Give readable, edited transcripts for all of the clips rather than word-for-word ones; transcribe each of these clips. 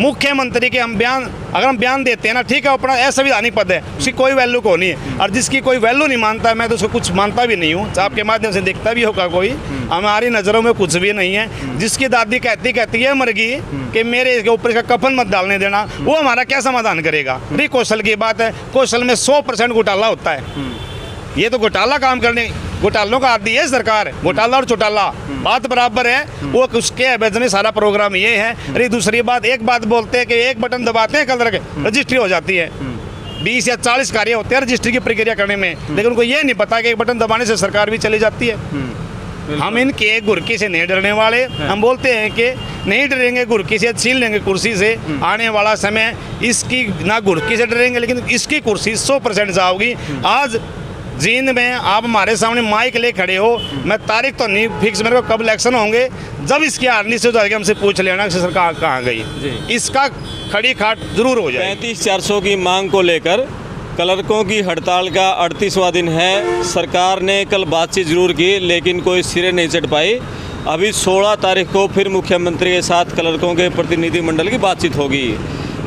मुख्यमंत्री के हम बयान, अगर हम बयान देते हैं ना, ठीक है, अपना असंवैधानिक पद है, उसकी कोई वैल्यू को नहीं है। और जिसकी कोई वैल्यू नहीं मानता, मैं तो उसको कुछ मानता भी नहीं हूँ। आपके माध्यम से देखता भी होगा कोई, हमारी नज़रों में कुछ भी नहीं है। जिसकी दादी कहती है मर गई कि मेरे ऊपर इसका कफन मत डालने देना, वो हमारा क्या समाधान करेगा? अरे कौशल की बात है, कौशल में 100% घोटाला होता है। ये तो घोटाला काम करने, घोटालों का आदि है सरकार, घोटाला और चौटाला बात बराबर है। वो उसके एवज में सारा प्रोग्राम ये है। अरे दूसरी बात, एक बात बोलते हैं कि एक बटन दबाते हैं कलर के रजिस्ट्री हो जाती है। 20 या 40 कार्य होते हैं रजिस्ट्री की प्रक्रिया करने में, लेकिन उनको ये नहीं पता कि एक बटन दबाने से सरकार भी चली जाती है। हम इनके घुरकी से नहीं डरने वाले। हम बोलते हैं कि नहीं डरेंगे, घुरकी से छीन लेंगे कुर्सी से। आने वाला समय इसकी ना घुरकी से डरेंगे, लेकिन इसकी कुर्सी 100% जाओगी। आज जींद में आप हमारे सामने माइक ले खड़े हो, मैं तारीख तो नहीं फिक्स मेरे को कब इलेक्शन होंगे, जब इसकी हारनी से हो जाएगी हमसे पूछ लेना कि सरकार कहाँ गई, इसका खड़ी खाट जरूर हो जाए। 35,400 की मांग को लेकर क्लर्कों की हड़ताल का 38वां दिन है। सरकार ने कल बातचीत जरूर की, लेकिन कोई सिरे नहीं चढ़ पाई। अभी 16 तारीख को फिर मुख्यमंत्री के साथ क्लर्कों के प्रतिनिधिमंडल की बातचीत होगी।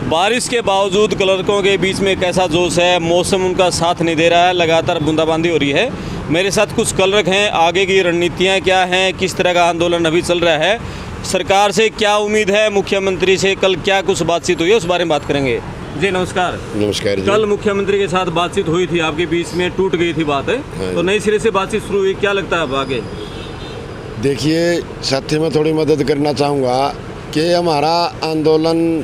बारिश के बावजूद क्लर्कों के बीच में कैसा जोश है, मौसम उनका साथ नहीं दे रहा है, लगातार बूंदाबांदी हो रही है। मेरे साथ कुछ क्लर्क हैं, आगे की रणनीतियाँ क्या हैं, किस तरह का आंदोलन अभी चल रहा है, सरकार से क्या उम्मीद है, मुख्यमंत्री से कल क्या कुछ बातचीत हुई है, उस बारे में बात करेंगे। जी नमस्कार। नमस्कार जी। कल मुख्यमंत्री के साथ बातचीत हुई थी, आपके बीच में टूट गई थी बात है, तो नए सिरे से बातचीत शुरू हुई, क्या लगता है अब आगे? देखिए साथी, मैं थोड़ी मदद करना चाहूँगा कि हमारा आंदोलन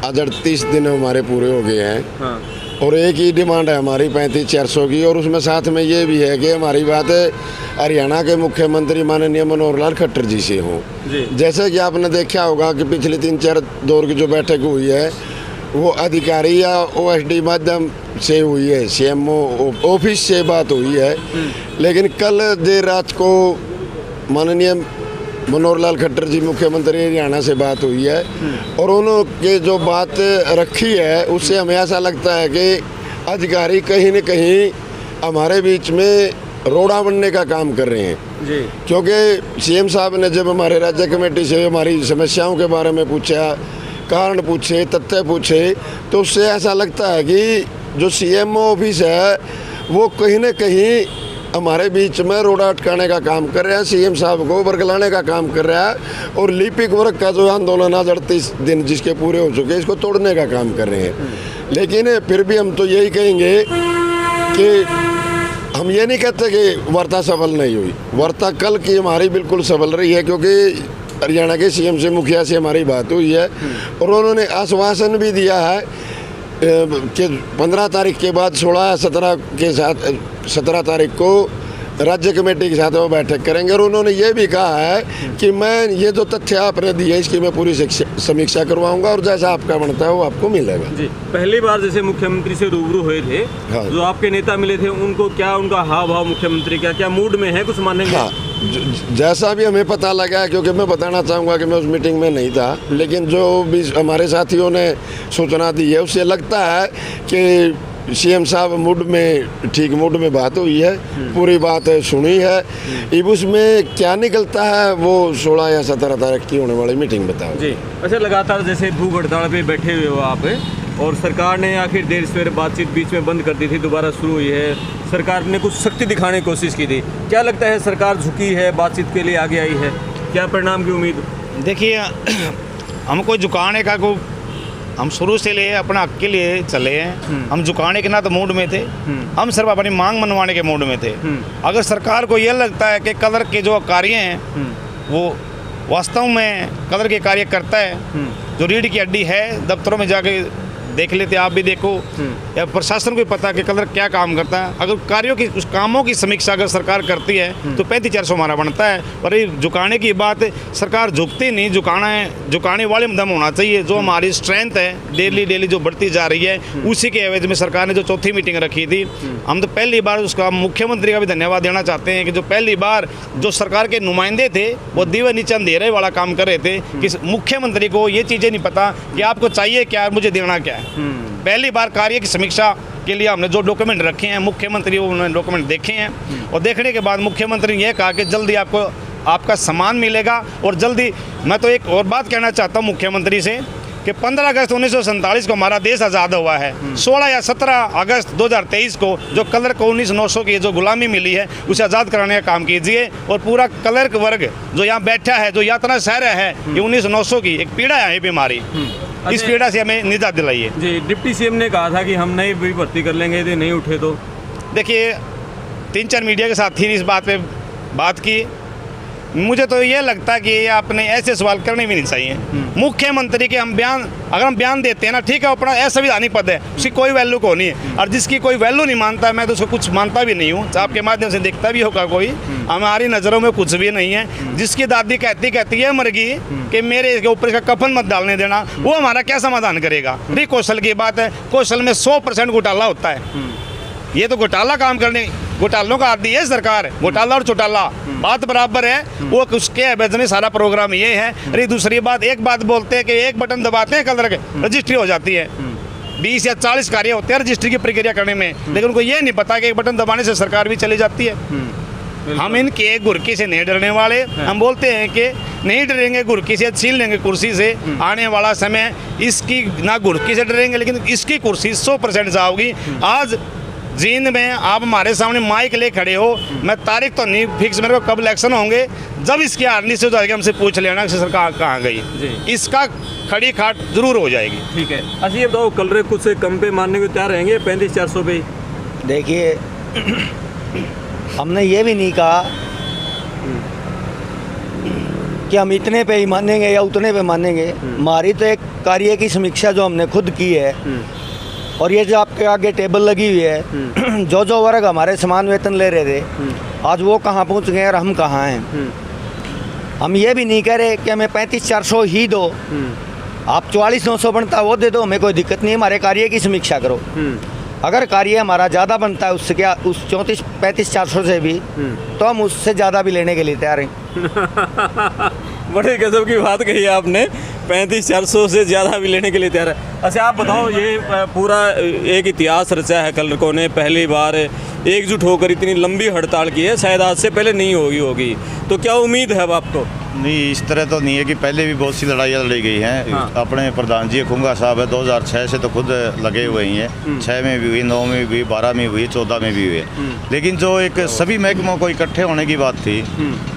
आज 38 दिन हमारे पूरे हो गए हैं। हाँ। और एक ही डिमांड है हमारी 35,400 की, और उसमें साथ में ये भी है कि हमारी बात हरियाणा के मुख्यमंत्री माननीय मनोहर लाल खट्टर जी से हो। जैसे कि आपने देखा होगा कि पिछले 3-4 दौर की जो बैठक हुई है वो अधिकारी या OSD माध्यम से हुई है, CMO ऑफिस से बात हुई है। लेकिन कल देर रात को माननीय मनोहर लाल खट्टर जी मुख्यमंत्री हरियाणा से बात हुई है, और उन्होंने जो बात रखी है उससे हमें ऐसा लगता है कि अधिकारी कहीं न कहीं हमारे बीच में रोड़ा बनने का काम कर रहे हैं जी। क्योंकि CM साहब ने जब हमारे राज्य कमेटी से हमारी समस्याओं के बारे में पूछा, कारण पूछे, तथ्य पूछे, तो उससे ऐसा लगता है कि जो CMO ऑफिस है वो कहीं न कहीं हमारे बीच में रोड़ा अटकाने का काम कर रहा है, CM साहब को बरगलाने का काम कर रहा है, और लिपिक वर्ग का जो आंदोलन आज 38 दिन जिसके पूरे हो चुके हैं, इसको तोड़ने का काम कर रहे हैं। लेकिन फिर भी हम तो यही कहेंगे कि हम ये नहीं कहते कि वार्ता सफल नहीं हुई। वार्ता कल की हमारी बिल्कुल सफल रही है, क्योंकि हरियाणा के CM से, मुखिया से हमारी बात हुई है, और उन्होंने आश्वासन भी दिया है कि 15 तारीख के बाद 17 तारीख को राज्य कमेटी के साथ वो बैठक करेंगे। और उन्होंने ये भी कहा है कि मैं ये जो तथ्य आपने दिए इसकी मैं पूरी समीक्षा करवाऊंगा, और जैसा आपका बनता है वो आपको मिलेगा जी। पहली बार जैसे मुख्यमंत्री से रूबरू हुए थे, हाँ। जो आपके नेता मिले थे उनको क्या, उनका हाव भाव, मुख्यमंत्री क्या मूड में है, कुछ मानेंगे? हाँ, जैसा भी हमें पता लगा, क्योंकि मैं बताना चाहूँगा कि मैं उस मीटिंग में नहीं था, लेकिन जो भी हमारे साथियों ने सूचना दी है उससे लगता है कि CM साहब मूड में, ठीक मूड में बात हुई है, पूरी बात सुनी है। अब उसमें क्या निकलता है वो 16 या 17 तारीख की होने वाली मीटिंग बताओ जी। अच्छा, लगातार जैसे भूख हड़ताल पे बैठे हुए हो आप, और सरकार ने आखिर देर सवेर बातचीत बीच में बंद कर दी थी, दोबारा शुरू हुई है, सरकार ने कुछ सख्ती दिखाने की कोशिश की थी, क्या लगता है सरकार झुकी है, बातचीत के लिए आगे आई है, क्या परिणाम की उम्मीद? देखिए, हमको झुकाने का को हम शुरू से लिए अपना हक के लिए चले हैं। हम झुकाने के ना तो मूड में थे, हम सिर्फ अपनी मांग मनवाने के मूड में थे। अगर सरकार को ये लगता है कि कलर के जो कार्य हैं वो वास्तव में कलर के कार्य करता है, जो रीढ़ की हड्डी है, दफ्तरों में जाके देख लेते, आप भी देखो, या प्रशासन को पता कि कलर क्या काम करता है। अगर कार्यों की, उस कामों की समीक्षा अगर सरकार करती है तो 35,400 हमारा बनता है। पर ये झुकाने की बात, सरकार झुकती नहीं, झुकाना है, झुकाने वाले में दम होना चाहिए। जो हमारी स्ट्रेंथ है डेली जो बढ़ती जा रही है, उसी के एवज में सरकार ने जो चौथी मीटिंग रखी थी, हम तो पहली बार उसका मुख्यमंत्री का भी धन्यवाद देना चाहते हैं कि जो पहली बार जो सरकार के नुमाइंदे थे वो दीवा नीचे अंधेरे वाला काम कर रहे थे कि मुख्यमंत्री को ये चीज़ें नहीं पता कि आपको चाहिए क्या, मुझे देना क्या है। पहली बार कार्य की समीक्षा के लिए हमने जो डॉक्यूमेंट रखे हैं, मुख्यमंत्री उन्होंने डॉक्यूमेंट देखे हैं, और देखने के बाद मुख्यमंत्री ने यह कहा कि जल्दी आपको आपका सम्मान मिलेगा। और जल्दी, मैं तो एक और बात कहना चाहता हूँ मुख्यमंत्री से कि 15 अगस्त 1947 को हमारा देश आज़ाद हुआ है, 16 या 17 अगस्त 2023 को जो कलर को 1900 की जो गुलामी मिली है उसे आज़ाद कराने का काम कीजिए। और पूरा कलर वर्ग जो यहाँ बैठा है, जो यातना सह रहा है, ये 1900 की एक पीड़ा है, ये बीमारी, इस पीड़ा से हमें निजात दिलाइए। जी, डिप्टी सीएम ने कहा था कि हम नई भी भर्ती कर लेंगे यदि नहीं उठे तो। देखिए 3-4 मीडिया के साथ ही इस बात पे बात की, मुझे तो ये लगता है कि ये आपने ऐसे सवाल करने भी नहीं चाहिए। मुख्यमंत्री के हम अगर हम बयान देते हैं ना, ठीक है, अपना असंवैधानिक पद है, उसकी कोई वैल्यू को नहीं है, और जिसकी कोई वैल्यू नहीं मानता, मैं तो उसको कुछ मानता भी नहीं हूँ। आपके माध्यम से देखता भी होगा कोई, हमारी नज़रों में कुछ भी नहीं है। जिसकी दादी कहती है मर गई कि मेरे ऊपर इसका कफन मत डालने देना, वो हमारा क्या समाधान करेगा? भाई कौशल की बात है, कौशल में 100% घोटाला होता है। ये तो घोटाला काम करने, घोटालों का आदि है सरकार, घोटाला और चौटाला बात बराबर है। वो उसके एवज में सारा प्रोग्राम ये है। अरे दूसरी बात, एक बात बोलते हैं कि एक बटन दबाते हैं कलर के रजिस्ट्री हो जाती है। 20 या 40 कार्य होते हैं रजिस्ट्री की प्रक्रिया करने में, लेकिन उनको ये नहीं पता कि एक बटन दबाने से सरकार भी चली जाती है। हम इनके गुरकी से नहीं डरने वाले। हम बोलते हैं कि नहीं डरेंगे गुरकी से, छीन लेंगे कुर्सी से। आने वाला समय इसकी ना गुरकी से डरेंगे, लेकिन इसकी कुर्सी 100% जाओगी। आज जींद में आप हमारे सामने माइक ले खड़े हो, मैं तारीख तो नहीं फिक्स मेरे को कब इलेक्शन होंगे, जब इसकी हारनी से हो जाएगी हमसे पूछ लेना कि सरकार कहाँ गई, इसका खड़ी खाट जरूर हो जाएगी। ठीक है, अच्छा ये बताओ, कलर कुछ से कम पे मानने को तैयार रहेंगे 35-400 पे? देखिए हमने ये भी नहीं कहा कि हम इतने पे ही मानेंगे या उतने पे मानेंगे। हमारी तो एक कार्य की समीक्षा जो हमने खुद की है, और ये जो आपके आगे टेबल लगी हुई है, जो वर्ग हमारे समान वेतन ले रहे थे, आज वो कहाँ पहुँच गए और हम कहाँ हैं। हम ये भी नहीं कह रहे कि हमें 35-400 ही दो, आप 44-900 बनता वो दे दो, हमें कोई दिक्कत नहीं। हमारे कार्य की समीक्षा करो, अगर कार्य हमारा ज़्यादा बनता है उससे, क्या उस 34-35-400 से भी, तो हम उससे ज़्यादा भी लेने के लिए तैयार हैं। बड़े गजब की बात कही आपने, 35-400 से ज़्यादा भी लेने के लिए तैयार है। अच्छा आप बताओ, ये पूरा एक इतिहास रचा है कलरकों ने, पहली बार एकजुट होकर इतनी लंबी हड़ताल की है, शायद आज से पहले नहीं होगी, तो क्या उम्मीद है अब आपको? नहीं, इस तरह तो नहीं है कि पहले भी बहुत सी लड़ाइयाँ लड़ी गई हैं। हाँ। अपने प्रधान जी खुंगा साहब है, 2006 से तो खुद लगे हुए ही हैं। 6 में भी हुई, 9 में भी हुई, 12 में हुई, 14 में भी हुई। लेकिन जो एक सभी महकमों को इकट्ठे होने की बात थी,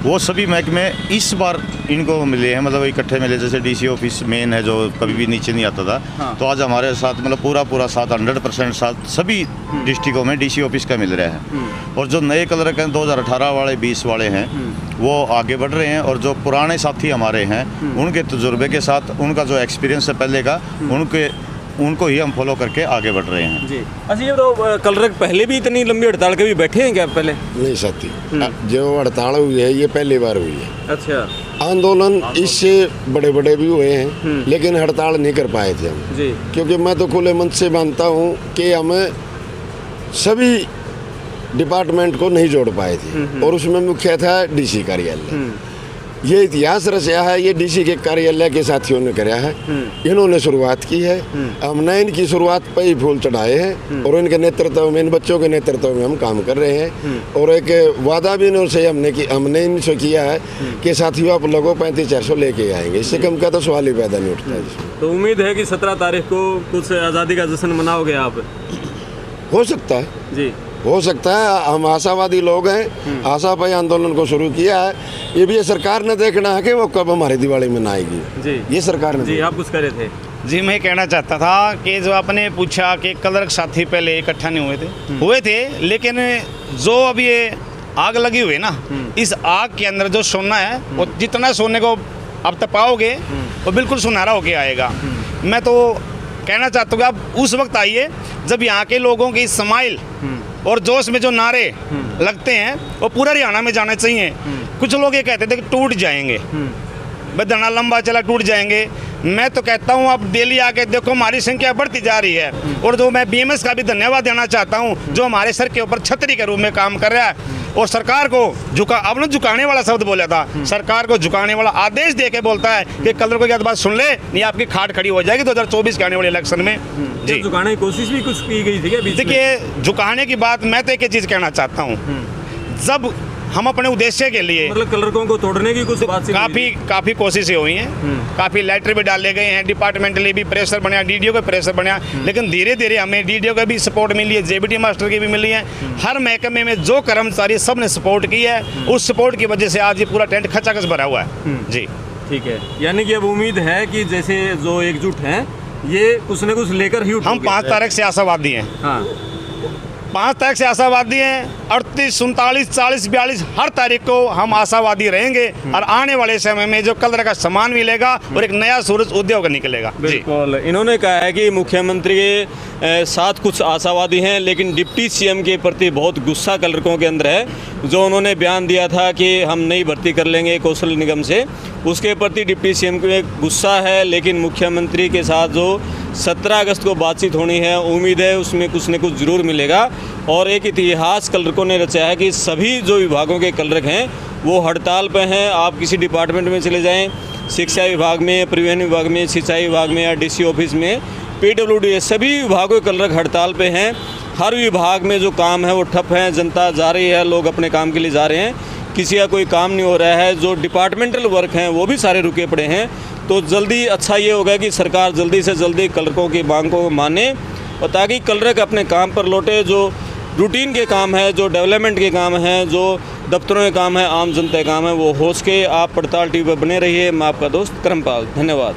वो सभी महकमे इस बार इनको मिले हैं, मतलब इकट्ठे मिले। जैसे डीसी ऑफिस मेन है जो कभी भी नीचे नहीं आता था, हाँ। तो आज हमारे साथ मतलब पूरा साथ 100% साथ सभी डिस्ट्रिक्टों में डीसी ऑफिस का मिल रहा है। और जो नए कलर हैं 2018 वाले 20 वाले हैं, वो आगे बढ़ रहे हैं। और जो पुराने साथी हमारे हैं, उनके तजुर्बे के साथ, उनका जो एक्सपीरियंस है पहले का, उनको ही हम फॉलो करके आगे बढ़ रहे हैं। जी, अच्छा ये तो कलर पहले भी इतनी लंबी हड़ताल के भी बैठे हैं क्या पहले? नहीं साथी, जो हड़ताल हुई है ये पहली बार हुई है। अच्छा, आंदोलन इससे बड़े बड़े भी हुए हैं, लेकिन हड़ताल नहीं कर पाए थे हम। जी, क्योंकि मैं तो खुले मन से मानता हूँ कि हमें सभी डिपार्टमेंट को नहीं जोड़ पाए थे, और उसमें मुख्य था डीसी कार्यालय। ये इतिहास रचा है, ये डीसी के कार्यालय के साथियों ने कराया है, इन्होंने शुरुआत की है। हमने इनकी शुरुआत पे ही फूल चढ़ाए हैं, और इनके नेतृत्व में, इन बच्चों के नेतृत्व में हम काम कर रहे हैं। और एक वादा भी इनसे हमने इनसे किया है कि साथियों आप लोगों 35-400 लेके आएंगे, इससे कम का तो सवाल ही पैदा नहीं उठता है। तो उम्मीद है कि 17 तारीख को कुछ आज़ादी का जश्न मनाओगे आप? हो सकता है जी, हो सकता है। हम आशावादी लोग हैं, आशा पे आंदोलन को शुरू किया है। ये भी सरकार ने देखना है कि वो कब हमारी दिवाली मनाएगी। जी, ये सरकार ने जी, आप कुछ करे थे? जी, मैं कहना चाहता था कि जो आपने पूछा कि कलर साथी पहले इकट्ठा नहीं हुए थे, लेकिन जो अब ये आग लगी हुई है ना, इस आग के अंदर जो सोना है, वो जितना सोने को आप तपाओगे वो बिल्कुल सुनहरा होके आएगा। मैं तो कहना चाहता हूँ कि आप उस वक्त आइए जब यहाँ के लोगों की स्माइल और जोश में जो नारे लगते हैं वो पूरा हरियाणा में जाना चाहिए। कुछ लोग ये कहते थे कि टूट जाएंगे, बदना लंबा चला टूट जाएंगे। मैं तो कहता हूँ आप दिल्ली आके देखो, हमारी संख्या बढ़ती जा रही है। और जो मैं बीएमएस का भी धन्यवाद देना चाहता हूँ, जो हमारे सर के ऊपर छतरी के रूप में काम कर रहा है, और सरकार को आपने झुकाने वाला शब्द बोला था, सरकार को झुकाने वाला आदेश दे के बोलता है कि कलर को क्या बात सुन ले, नहीं आपकी खाट खड़ी हो जाएगी 2024 के आने वाले इलेक्शन में। जी, झुकाने की कोशिश भी कुछ की गई थी क्या? देखिए, झुकाने की बात मैं तो एक चीज़ कहना चाहता हूँ, जब हम अपने उद्देश्य के लिए मतलब क्लर्कों को तोड़ने की कुछ बात काफ़ी कोशिशें हुई हैं, काफ़ी लेटर भी डाले गए हैं, डिपार्टमेंटली भी प्रेशर बना, डीडीओ का प्रेशर बना, लेकिन धीरे धीरे हमें डीडीओ का भी सपोर्ट मिली है, जेबीटी मास्टर की भी मिली है। हर महकमे में जो कर्मचारी सब ने सपोर्ट की है, उस सपोर्ट की वजह से आज ये पूरा टेंट खचाखच भरा हुआ है जी। ठीक है, यानी कि अब उम्मीद है कि जैसे जो एकजुट हैं ये कुछ न कुछ लेकर ही हम उठोगे। 5 तारीख से आशावादी हैं, हाँ 5 तारीख से आशावादी हैं, 38, 39, 40, 42 हर तारीख को हम आशावादी रहेंगे और आने वाले समय में जो कलर का सामान मिलेगा और एक नया सूरज उद्योग निकलेगा जी। बिल्कुल, इन्होंने कहा है कि मुख्यमंत्री के साथ कुछ आशावादी हैं, लेकिन डिप्टी सीएम के प्रति बहुत गुस्सा कलर्कों के अंदर है। जो उन्होंने बयान दिया था कि हम नई भर्ती कर लेंगे कौशल निगम से, उसके प्रति डिप्टी सीएम को एक गुस्सा है। लेकिन मुख्यमंत्री के साथ जो 17 अगस्त को बातचीत होनी है, उम्मीद है उसमें कुछ न कुछ ज़रूर मिलेगा। और एक इतिहास कलर्कों ने रचा है कि सभी जो विभागों के कलर्क हैं वो हड़ताल पे हैं। आप किसी डिपार्टमेंट में चले जाएं, शिक्षा विभाग में, परिवहन विभाग में, सिंचाई विभाग में या डीसी ऑफिस में, पीडब्ल्यूडी, सभी विभागों के कलर्क हड़ताल पे हैं। हर विभाग में जो काम है वो ठप है, जनता जा रही है, लोग अपने काम के लिए जा रहे हैं, किसी का कोई काम नहीं हो रहा है। जो डिपार्टमेंटल वर्क हैं वो भी सारे रुके पड़े हैं। तो जल्दी अच्छा ये होगा कि सरकार जल्दी से जल्दी कलर्कों की मांग को माने और ताकि कलर्क अपने काम पर लौटे। जो रूटीन के काम है, जो डेवलपमेंट के काम हैं, जो दफ्तरों के काम है, आम जनता के काम है, वो हो सके। आप पड़ताल टीवी पर बने रहिए। मैं आपका दोस्त करमपाल, धन्यवाद।